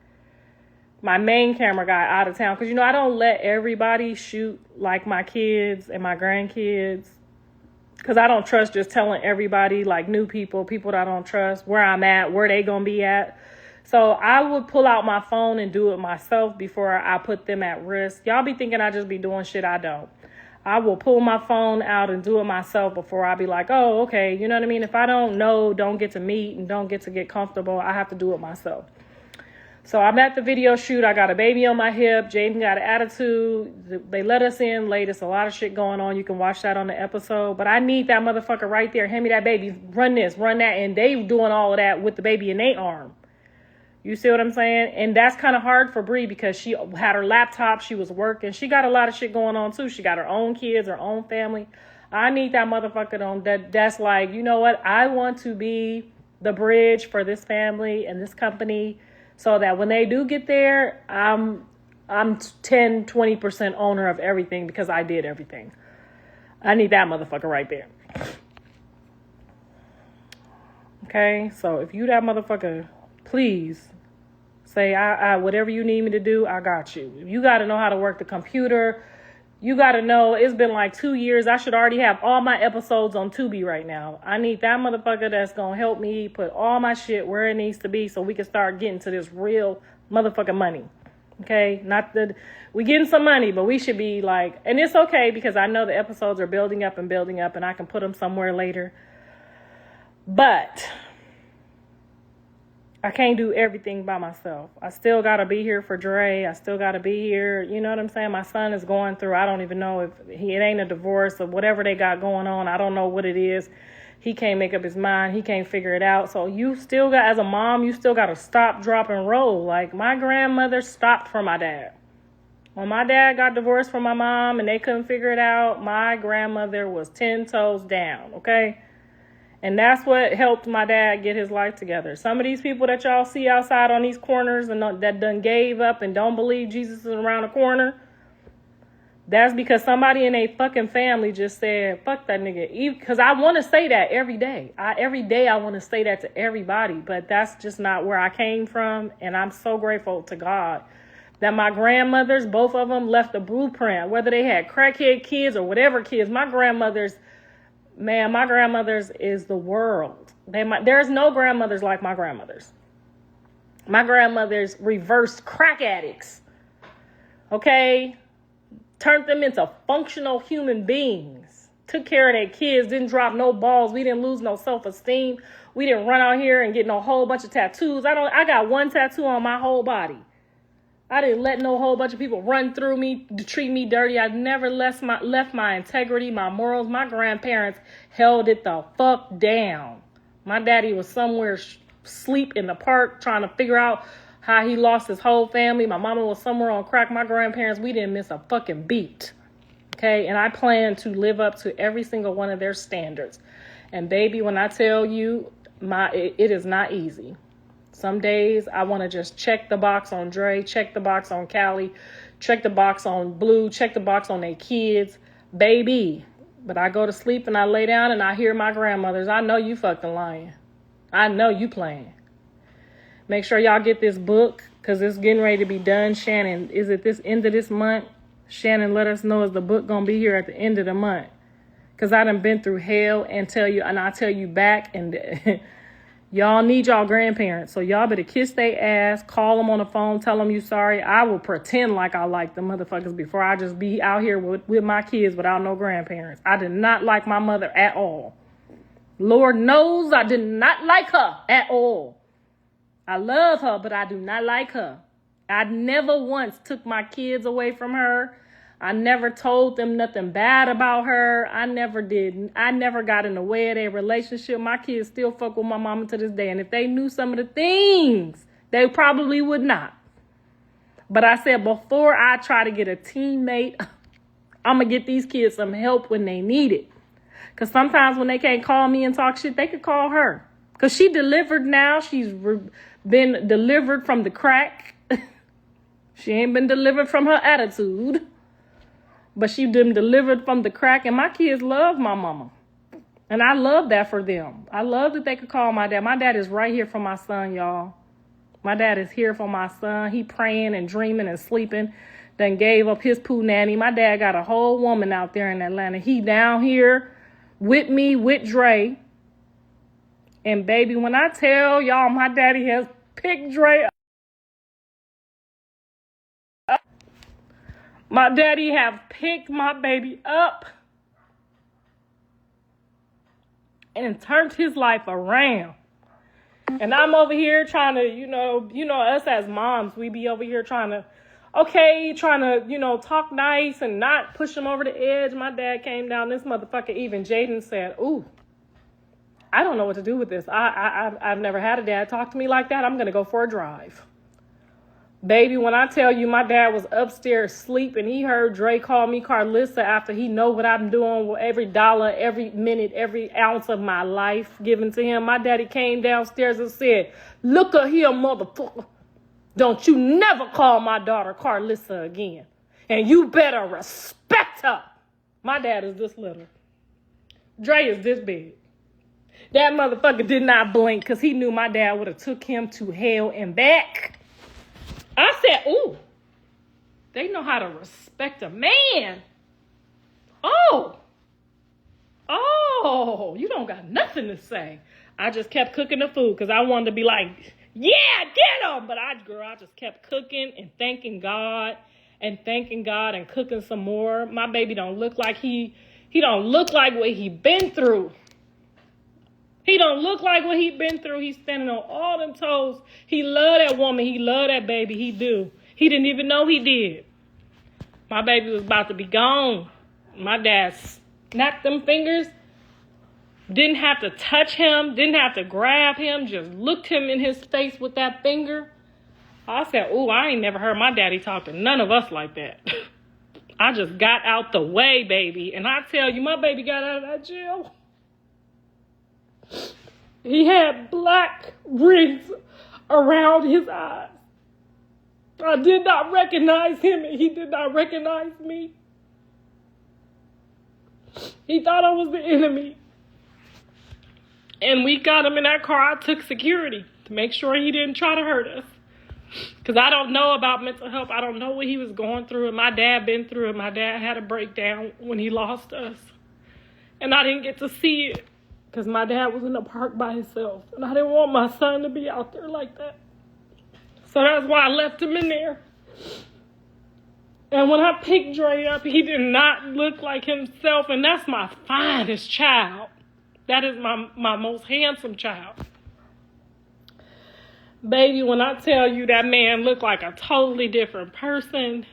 My main camera guy out of town. Because, you know, I don't let everybody shoot like my kids and my grandkids. Because I don't trust just telling everybody, like new people that I don't trust, where I'm at, where they going to be at. So I would pull out my phone and do it myself before I put them at risk. Y'all be thinking I just be doing shit. I don't. I will pull my phone out and do it myself before I be like, oh, okay. You know what I mean? If I don't know, don't get to meet, and don't get to get comfortable, I have to do it myself. So I'm at the video shoot. I got a baby on my hip. Jaden got an attitude. They let us in late. It's a lot of shit going on. You can watch that on the episode. But I need that motherfucker right there. Hand me that baby. Run this, run that. And they doing all of that with the baby in their arm. You see what I'm saying? And that's kind of hard for Bree because she had her laptop. She was working. She got a lot of shit going on too. She got her own kids, her own family. I need that motherfucker on that's like, you know what? I want to be the bridge for this family and this company so that when they do get there, I'm 10, 20% owner of everything because I did everything. I need that motherfucker right there. Okay? So if you that motherfucker, please say, I whatever you need me to do, I got you. You got to know how to work the computer. You got to know, it's been like 2 years. I should already have all my episodes on Tubi right now. I need that motherfucker that's going to help me put all my shit where it needs to be so we can start getting to this real motherfucking money. Okay? Not that we getting some money, but we should be like, and it's okay because I know the episodes are building up and I can put them somewhere later. But I can't do everything by myself. I still got to be here for Dre. I still got to be here. You know what I'm saying? My son is going through, I don't even know if it ain't a divorce or whatever they got going on. I don't know what it is. He can't make up his mind. He can't figure it out. So you still got, as a mom, you still got to stop, drop, and roll. Like my grandmother stopped for my dad. When my dad got divorced from my mom and they couldn't figure it out, my grandmother was 10 toes down, okay? And that's what helped my dad get his life together. Some of these people that y'all see outside on these corners and that done gave up and don't believe Jesus is around the corner, that's because somebody in a fucking family just said, fuck that nigga. Because I want to say that every day. Every day I want to say that to everybody, but that's just not where I came from. And I'm so grateful to God that my grandmothers, both of them, left a blueprint. Whether they had crackhead kids or whatever kids, my grandmothers... Man, my grandmothers is the world. There's no grandmothers like my grandmothers. My grandmothers reversed crack addicts. Okay? Turned them into functional human beings. Took care of their kids. Didn't drop no balls. We didn't lose no self-esteem. We didn't run out here and get no whole bunch of tattoos. I got one tattoo on my whole body. I didn't let no whole bunch of people run through me to treat me dirty. I never left my integrity, my morals. My grandparents held it the fuck down. My daddy was somewhere asleep in the park trying to figure out how he lost his whole family. My mama was somewhere on crack. My grandparents, we didn't miss a fucking beat. Okay? And I plan to live up to every single one of their standards. And baby, when I tell you, it is not easy. Some days I want to just check the box on Dre, check the box on Callie, check the box on Blue, check the box on their kids, baby. But I go to sleep and I lay down and I hear my grandmothers. I know you fucking lying. I know you playing. Make sure y'all get this book because it's getting ready to be done. Shannon, is it this end of this month? Shannon, let us know, is the book going to be here at the end of the month? Because I done been through hell and I'll tell you back and... Y'all need y'all grandparents, so y'all better kiss their ass, call them on the phone, tell them you sorry. I will pretend like I like the motherfuckers before I just be out here with my kids without no grandparents. I did not like my mother at all. Lord knows I did not like her at all. I love her, but I do not like her. I never once took my kids away from her. I never told them nothing bad about her. I never did. I never got in the way of their relationship. My kids still fuck with my mama to this day. And if they knew some of the things, they probably would not. But I said, before I try to get a teammate, I'm going to get these kids some help when they need it. Because sometimes when they can't call me and talk shit, they could call her. Because she delivered now. She's been delivered from the crack. She ain't been delivered from her attitude. But she been delivered from the crack. And my kids love my mama. And I love that for them. I love that they could call my dad. My dad is right here for my son, y'all. My dad is here for my son. He praying and dreaming and sleeping. Then gave up his poo nanny. My dad got a whole woman out there in Atlanta. He down here with me, with Dre. And baby, when I tell y'all my daddy has picked Dre up. My daddy have picked my baby up and turned his life around. And I'm over here trying to, us as moms, we be over here trying to, talk nice and not push him over the edge. My dad came down, this motherfucker, even Jaden said, ooh, I don't know what to do with this. I've never had a dad talk to me like that. I'm going to go for a drive. Baby, when I tell you my dad was upstairs sleeping, he heard Dre call me Karlissa after he know what I'm doing with every dollar, every minute, every ounce of my life given to him. My daddy came downstairs and said, look at here, motherfucker. Don't you never call my daughter Karlissa again. And you better respect her. My dad is this little. Dre is this big. That motherfucker did not blink because he knew my dad would have took him to hell and back. I said, ooh, they know how to respect a man. Oh, you don't got nothing to say. I just kept cooking the food because I wanted to be like, yeah, get him. But I just kept cooking and thanking God and cooking some more. My baby don't look like he don't look like what he been through. He don't look like what he been through. He's standing on all them toes. He love that woman. He love that baby. He do. He didn't even know he did. My baby was about to be gone. My dad snapped them fingers. Didn't have to touch him. Didn't have to grab him. Just looked him in his face with that finger. I said, ooh, I ain't never heard my daddy talk to none of us like that. I just got out the way, baby. And I tell you, my baby got out of that jail. He had black rings around his eyes. I did not recognize him, and he did not recognize me. He thought I was the enemy. And we got him in that car. I took security to make sure he didn't try to hurt us. Because I don't know about mental health. I don't know what he was going through. And my dad been through it. My dad had a breakdown when he lost us. And I didn't get to see it. Because my dad was in the park by himself. And I didn't want my son to be out there like that. So that's why I left him in there. And when I picked Dre up, he did not look like himself. And that's my finest child. That is my most handsome child. Baby, when I tell you that man looked like a totally different person,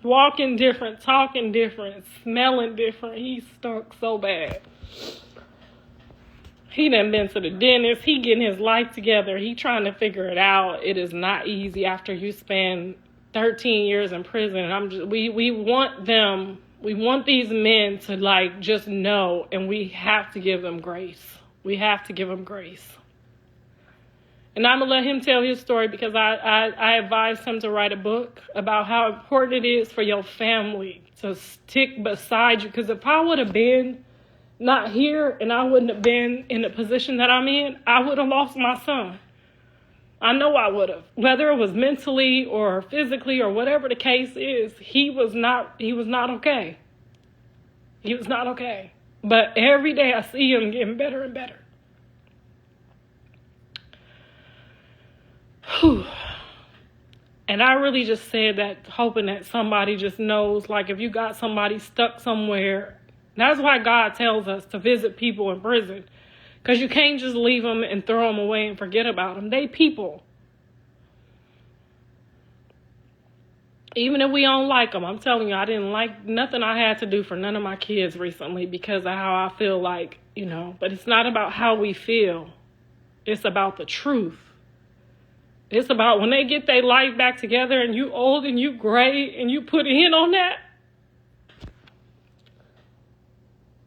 walking different, talking different, smelling different, he stunk so bad. He done been to the dentist. He getting his life together. He trying to figure it out. It is not easy after you spend 13 years in prison. And we want these men to just know, and we have to give them grace. We have to give them grace. And I'm going to let him tell his story because I advised him to write a book about how important it is for your family to stick beside you. Because if I would have been not here and I wouldn't have been in the position that I'm in, I would have lost my son. I know I would have. Whether it was mentally or physically or whatever the case is, he was not okay. He was not okay. But every day I see him getting better and better. Whew. And I really just said that hoping that somebody just knows, if you got somebody stuck somewhere. That's why God tells us to visit people in prison. Because you can't just leave them and throw them away and forget about them. They people. Even if we don't like them, I'm telling you, I didn't like nothing I had to do for none of my kids recently because of how I feel but it's not about how we feel. It's about the truth. It's about when they get their life back together and you old and you gray and you put in on that.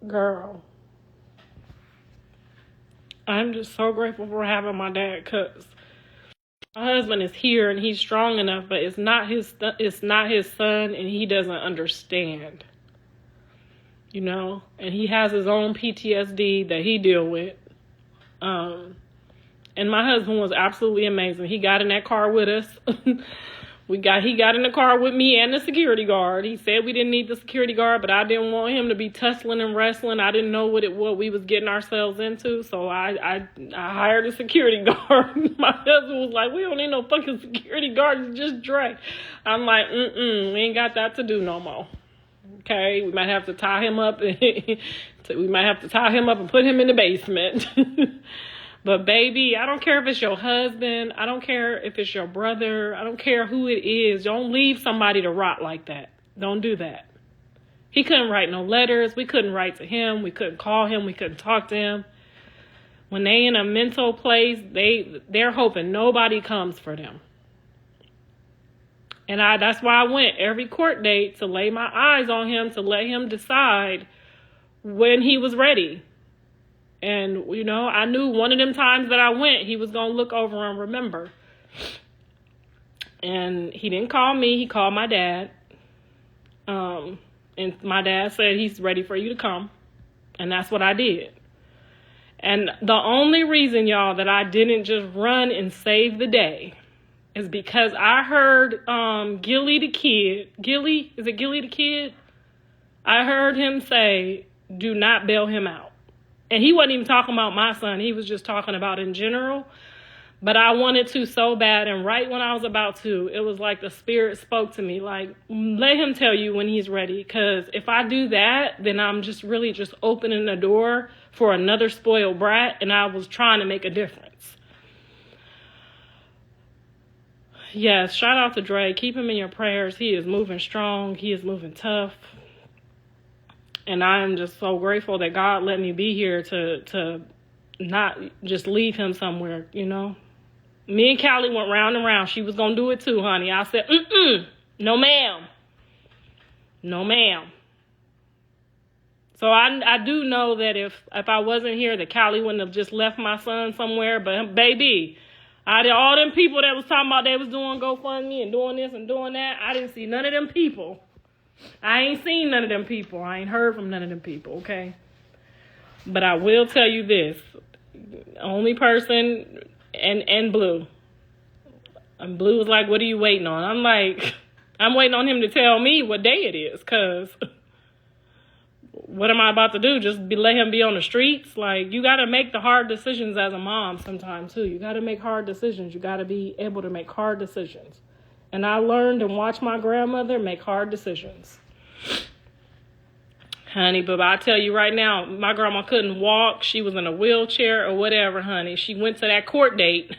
Girl, I'm just so grateful for having my dad because my husband is here and he's strong enough, but it's not his son and he doesn't understand, and he has his own PTSD that he deal with. And my husband was absolutely amazing. He got in that car with us. He got in the car with me and the security guard. He said we didn't need the security guard, but I didn't want him to be tussling and wrestling. I didn't know what we was getting ourselves into, so I hired a security guard. My husband was like, we don't need no fucking security guard. It's just Dre. I'm like, we ain't got that to do no more. Okay, we might have to tie him up. We might have to tie him up and put him in the basement. But baby, I don't care if it's your husband. I don't care if it's your brother. I don't care who it is. Don't leave somebody to rot like that. Don't do that. He couldn't write no letters. We couldn't write to him. We couldn't call him. We couldn't talk to him. When they in a mental place, they're hoping nobody comes for them. And that's why I went every court date to lay my eyes on him, to let him decide when he was ready. And, you know, I knew one of them times that I went, he was going to look over and remember. And he didn't call me. He called my dad. And my dad said he's ready for you to come. And that's what I did. And the only reason, y'all, that I didn't just run and save the day is because I heard Gilly the kid. Gilly? Is it Gilly the kid? I heard him say, do not bail him out. And he wasn't even talking about my son. He was just talking about in general. But I wanted to so bad. And right when I was about to, it was like the spirit spoke to me. Like, let him tell you when he's ready. Because if I do that, then I'm just really just opening the door for another spoiled brat. And I was trying to make a difference. Yes, shout out to Dre. Keep him in your prayers. He is moving strong. He is moving tough. And I am just so grateful that God let me be here to not just leave him somewhere, you know. Me and Callie went round and round. She was going to do it too, honey. I said, no ma'am. No ma'am. So I do know that if I wasn't here, that Callie wouldn't have just left my son somewhere. But baby, all them people that was talking about they was doing GoFundMe and doing this and doing that, I didn't see none of them people. I ain't seen none of them people. I ain't heard from none of them people, okay? But I will tell you this. Only person, and Blue. And Blue was like, what are you waiting on? I'm like, I'm waiting on him to tell me what day it is, because what am I about to do? Just let him be on the streets? Like, you got to make the hard decisions as a mom sometimes, too. You got to make hard decisions. You got to be able to make hard decisions. And I learned and watched my grandmother make hard decisions. Honey, but I tell you right now, my grandma couldn't walk. She was in a wheelchair or whatever, honey. She went to that court date.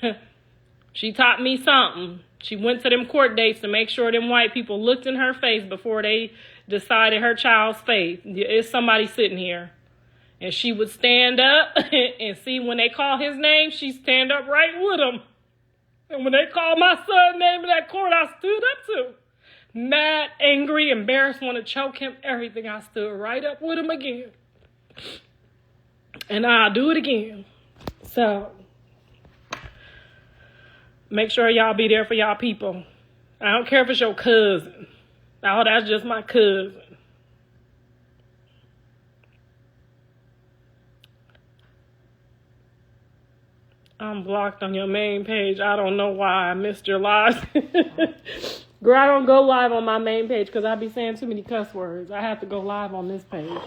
She taught me something. She went to them court dates to make sure them white people looked in her face before they decided her child's fate. Is somebody sitting here? And she would stand up and see when they call his name, she'd stand up right with him. And when they called my son's name in that court, I stood up too. Mad, angry, embarrassed, want to choke him, everything. I stood right up with him again. And I'll do it again. So, make sure y'all be there for y'all people. I don't care if it's your cousin. Oh, that's just my cousin. I'm blocked on your main page. I don't know why I missed your live. Girl, I don't go live on my main page because I be saying too many cuss words. I have to go live on this page.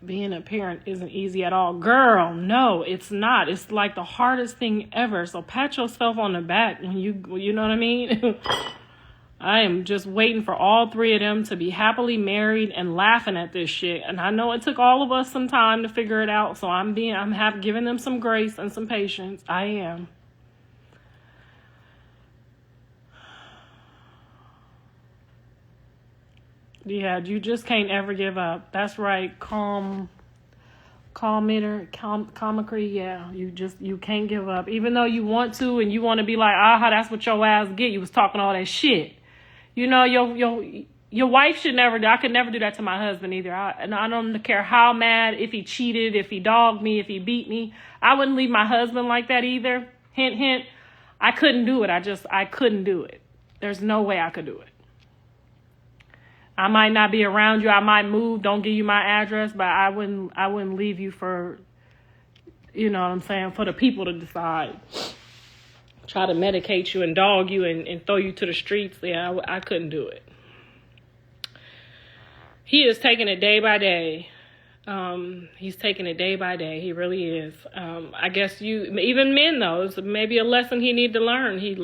Being a parent isn't easy at all. Girl, no, it's not. It's like the hardest thing ever. So pat yourself on the back when you know what I mean? I am just waiting for all three of them to be happily married and laughing at this shit. And I know it took all of us some time to figure it out. So I'm giving them some grace and some patience. I am. Yeah, you just can't ever give up. That's right. Calmicry. Yeah, you can't give up. Even though you want to and you want to be like, that's what your ass get. You was talking all that shit. You know, your wife should never do. I could never do that to my husband either. I don't care how mad, if he cheated, if he dogged me, if he beat me. I wouldn't leave my husband like that either. Hint, hint. I couldn't do it. I couldn't do it. There's no way I could do it. I might not be around you. I might move. Don't give you my address, but I wouldn't leave you for, you know what I'm saying, for the people to decide. Try to medicate you and dog you and throw you to the streets. Yeah, I couldn't do it. He is taking it day by day. He's taking it day by day. He really is. I guess even men, though, it's maybe a lesson he need to learn. He learned.